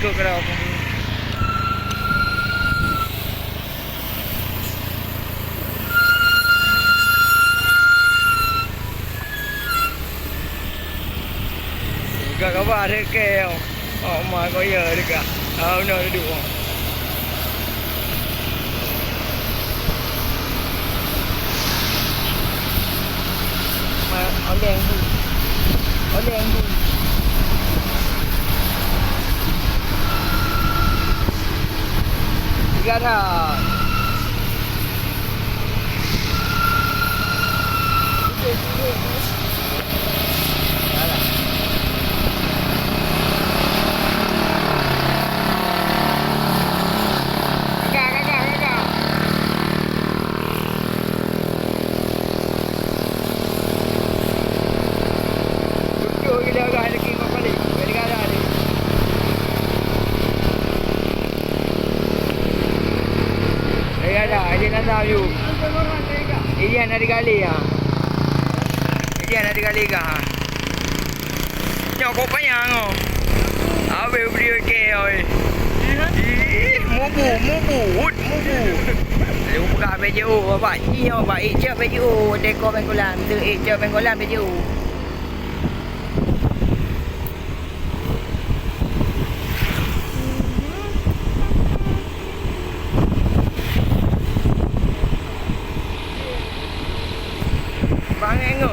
ikut kalau dekat kabar ada ke oh mak kau ya dekat no duduk oleng tu tiga dah tahu iyan ada kali ya iyan ada kali kah nyok kau payang oh abe beri ke oi mubu lu buka baju bapak iyo bapak ijab baju dekor Bengkolan tu ijab Bengkolan baju bangeng oh.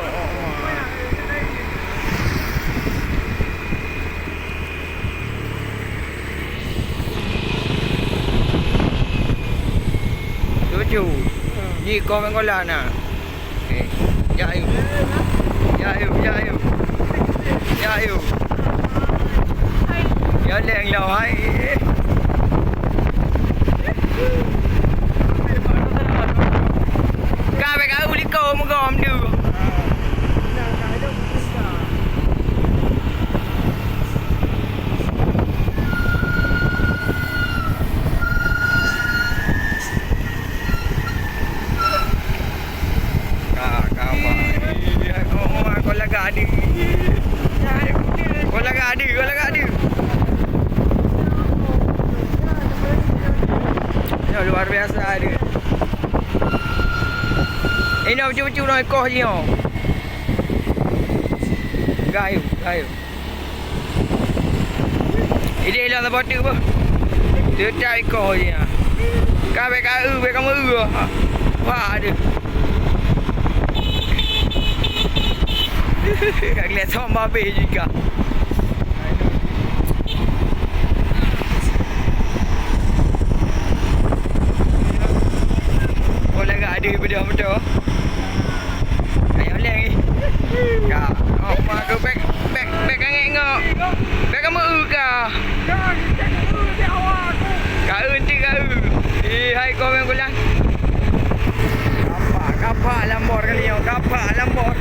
Tujuh. Ni kau Bengkolan ah. Okey. Ya ayu. Ya leng lau hai. Ka be ka uli ko mo gom du. Kau lagak ada. Ya, luar biasa ada. Ini macam-macam nak ekor je. Gayu. Ini hilang tempat tu apa? Dia tak ekor je. Kabel kamu. Wah ada. Kak lihat sama babe juga. Oh lagak ada betul. Ayam leng ni. Kak, oh mak ke beg angin ngok. Beg kamu kah? Kau nanti kau. Hai kau Bengkolan. Kapak lambor kali ni. Kapak lambor.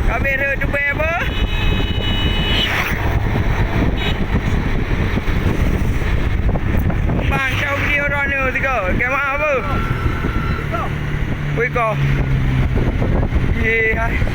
Kamera tu apa? Bang, kau video orang ni tiga. Kamera apa? Wih kau. Ye, hai.